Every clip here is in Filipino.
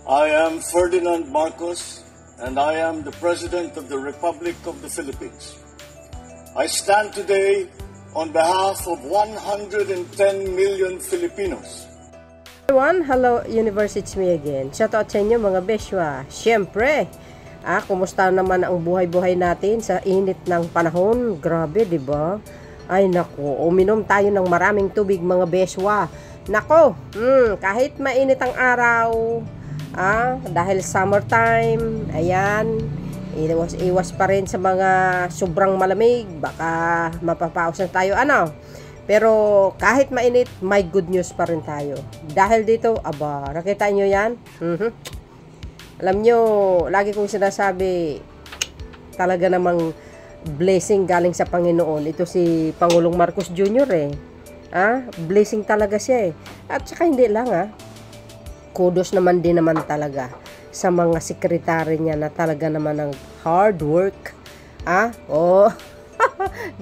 I am Ferdinand Marcos, and I am the President of the Republic of the Philippines. I stand today on behalf of 110 million Filipinos. Everyone, hello University, it's me again. Shout out sa inyo mga beshwa. Siyempre, kumusta naman ang buhay-buhay natin sa init ng panahon? Grabe, di ba? Ay nako, uminom tayo ng maraming tubig mga beshwa. Nako, kahit mainit ang araw, dahil summertime, ayan, iwas pa rin sa mga sobrang malamig, baka mapapaos na tayo, pero kahit mainit, may good news pa rin tayo. Dahil dito, nakita nyo yan? Alam nyo, lagi kong sinasabi, talaga namang blessing galing sa Panginoon. Ito si Pangulong Marcos Jr. Blessing talaga siya At saka hindi lang kudos naman din naman talaga sa mga sekretary niya na talaga naman ng hard work.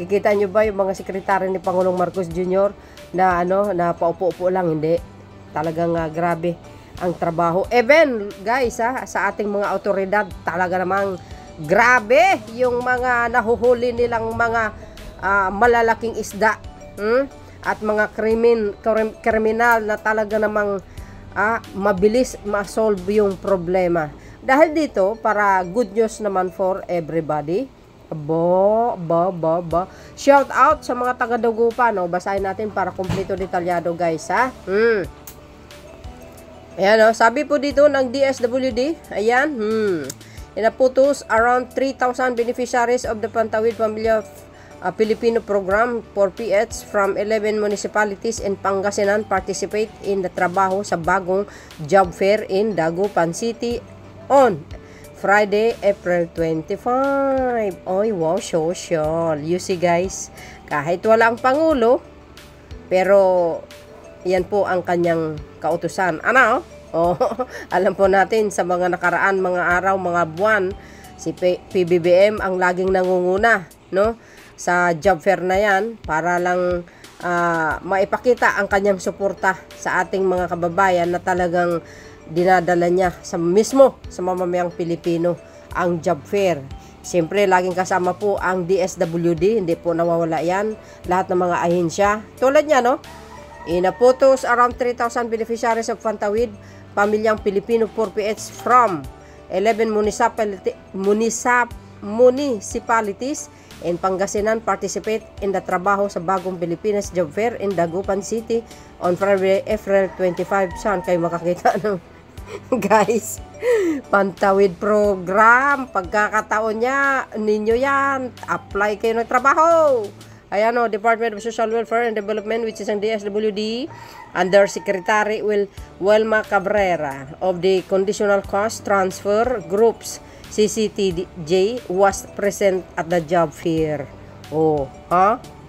Kikita nyo ba yung mga sekretary ni Pangulong Marcos Jr. na na paupo-upo lang? Hindi. Talagang grabe ang trabaho. Even guys, sa ating mga autoridad, talaga namang grabe yung mga nahuhuli nilang mga malalaking isda at mga kriminal na talaga namang mabilis ma-solve yung problema. Dahil dito, para good news naman for everybody. Shout out sa mga taga-Dagupan, basahin natin para kumpleto detalyado guys, Ayan, sabi po dito ng DSWD, ayan, inaputos around 3,000 beneficiaries of the Pantawid Pamilya Filipino Program for PH from 11 municipalities in Pangasinan participate in the trabaho sa bagong job fair in Dagupan City on Friday, April 25. Oy, wow, social. You see guys, kahit wala ang Pangulo, pero yan po ang kanyang kautusan. Alam po natin sa mga nakaraan, mga araw, mga buwan, si PBBM ang laging nangunguna, sa job fair na yan para lang maipakita ang kanyang suporta sa ating mga kababayan na talagang dinadala niya sa mamamayang Pilipino ang job fair. Siyempre, laging kasama po ang DSWD, hindi po nawawala yan. Lahat ng mga ahensya. Tulad niya, inaputos around 3,000 beneficiaries of Pantawid Pamilyang Pilipino 4PH from 11 municipalities in Pangasinan participate in the trabaho sa bagong Pilipinas Job Fair in Dagupan City on Friday, April 25. Saan kayo makakita guys? Pantawid program, pagkakataon ninyo yan, apply kayo ng trabaho. Ayan, Department of Social Welfare and Development, which is ang DSWD, under Secretary Wilma Cabrera of the Conditional Cost Transfer Groups, CCTJ, was present at the job fair.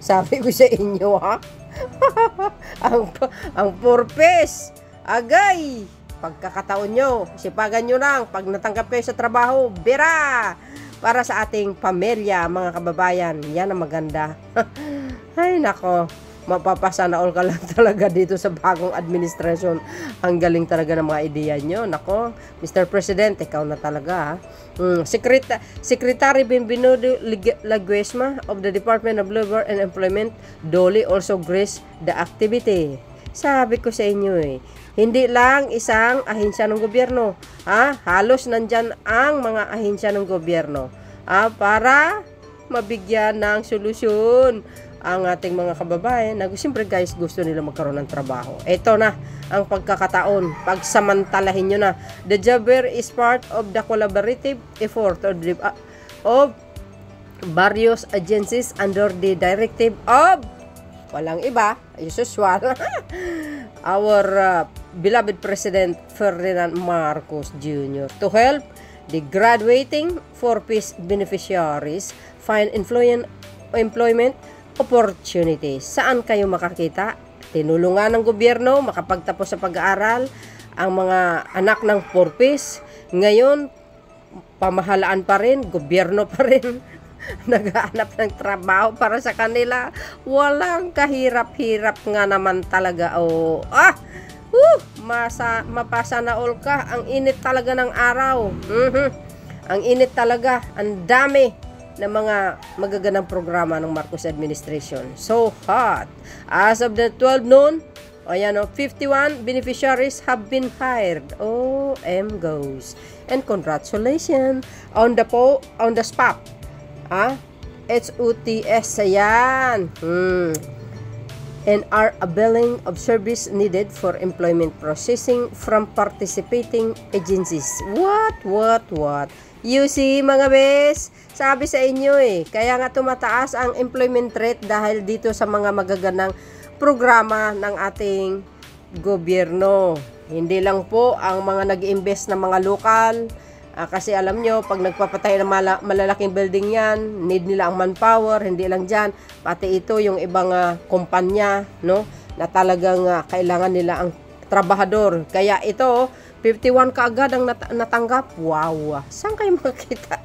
Sabi ko sa inyo, ang purpose, agay, pagkakataon nyo, sipagan nyo lang, pag natanggap kayo sa trabaho, bira! Para sa ating pamilya, mga kababayan. Yan ang maganda. Ay, nako. Mapapasa na all ka lang talaga dito sa bagong administrasyon. Ang galing talaga ng mga ideya nyo. Nako, Mr. President, ikaw na talaga. Secretary Benvenuto Laguesma of the Department of Labor and Employment, Dolly, also graced the activity. Sabi ko sa inyo hindi lang isang ahensya ng gobyerno. Halos nandyan ang mga ahensya ng gobyerno. Para mabigyan ng solusyon ang ating mga kababayan. Siyempre guys, gusto nila magkaroon ng trabaho. Ito na ang pagkakataon. Pagsamantalahin nyo na. The job fair is part of the collaborative effort of various agencies under the directive of walang iba, as usual, our beloved President Ferdinand Marcos Jr. to help the graduating 4PH beneficiaries find employment opportunities. Saan kayo makakita? Tinulungan ng gobyerno makapagtapos sa pag-aaral ang mga anak ng 4PH. Ngayon, pamahalaan pa rin, gobyerno pa rin naghahanap ng trabaho para sa kanila. Walang kahirap-hirap nga naman talaga. Mapasa na all ka. Ang init talaga ng araw. Ang init talaga. Ang dami ng mga magagandang programa ng Marcos administration. So hot. As of the 12 noon, ayan 51 beneficiaries have been hired. OM goes. And congratulations on the spot. HOTS, ayan. And are availing of service needed for employment processing from participating agencies. What? You see, mga bes, sabi sa inyo kaya nga tumataas ang employment rate dahil dito sa mga magagandang programa ng ating gobyerno. Hindi lang po ang mga nag-invest na mga lokal, kasi alam nyo, pag nagpapatay ng malalaking building yan, need nila ang manpower, hindi lang dyan, pati ito yung ibang kumpanya, no, na talagang kailangan nila ang trabahador. Kaya ito, 51 kaagad ang natanggap. Wow, saan kayo makita?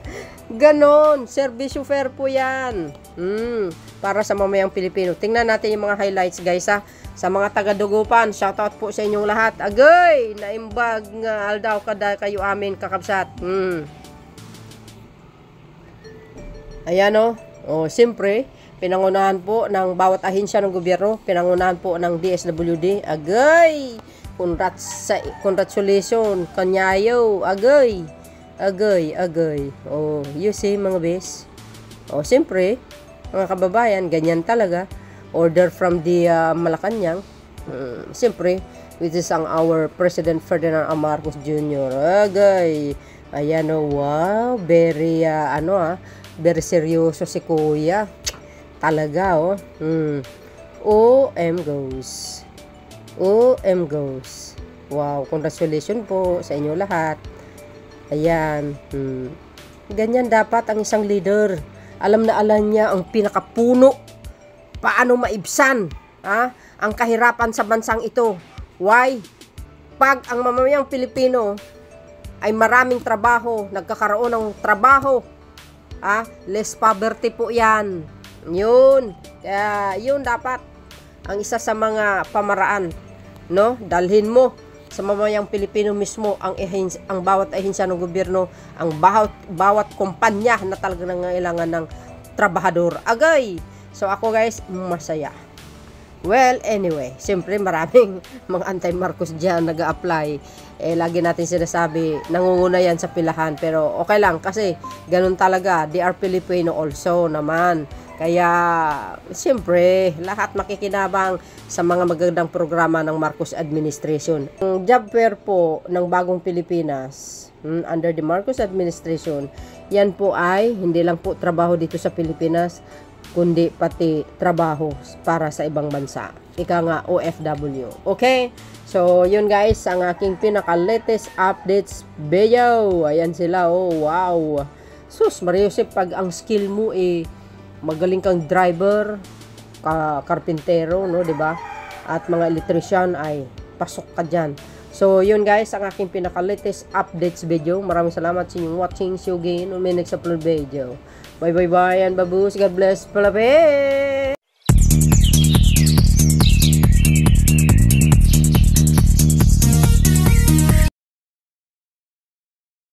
Ganon, service fair po yan. Para sa mamayang Pilipino. Tingnan natin yung mga highlights, guys, sa mga taga-Dugupan. Shoutout po sa inyong lahat. Agay, naimbag nga aldaw kada kayo amin kakabsat. Ayan siyempre, pinangunahan po ng bawat ahensya ng gobyerno, pinangunahan po ng DSWD. Agay, congratulations kanyayo. Agay. You see, mga bes. Siyempre, mga kababayan, ganyan talaga. Order from the Malacanang. Siyempre, which is our President Ferdinand Marcos Jr. Agay. Ayan wow, very very seryoso si Kuya. Talaga OM goes. Wow, congratulations po sa inyo lahat. Ayan. Ganyan dapat ang isang leader. Alam na alam niya ang pinakapuno. Paano maibsan ang kahirapan sa bansang ito. Why? Pag ang mamamayang Pilipino ay maraming trabaho, nagkakaroon ng trabaho, less poverty po yan. Yun. Kaya yun dapat ang isa sa mga pamaraan, no? Dalhin mo sa mamayang Pilipino mismo ang bawat ahensya ng gobyerno, ang bawat kumpanya na talagang nangailangan ng trabahador. Agay! So ako, guys, masaya. Well, anyway, siyempre maraming mga anti-Marcos dyan nag-a-apply. Lagi natin sinasabi, nangunguna yan sa pilahan. Pero okay lang kasi ganun talaga. They are Filipino also naman. Kaya, siyempre, lahat makikinabang sa mga magandang programa ng Marcos administration. Ang job fair po ng Bagong Pilipinas, under the Marcos administration, yan po ay hindi lang po trabaho dito sa Pilipinas, kundi pati trabaho para sa ibang bansa. Ika nga OFW. Okay? So, yun guys, ang aking pinaka-latest updates video. Ayan sila. Wow. Sus, Mariusip, pag ang skill mo magaling kang driver, karpintero, no, 'di ba? At mga electrician ay pasok ka diyan. So, yun guys, ang aking pinaka-latest updates video. Maraming salamat sa inyong watching. See you again on my next upload video. Bye and baboos. God bless. Palapit!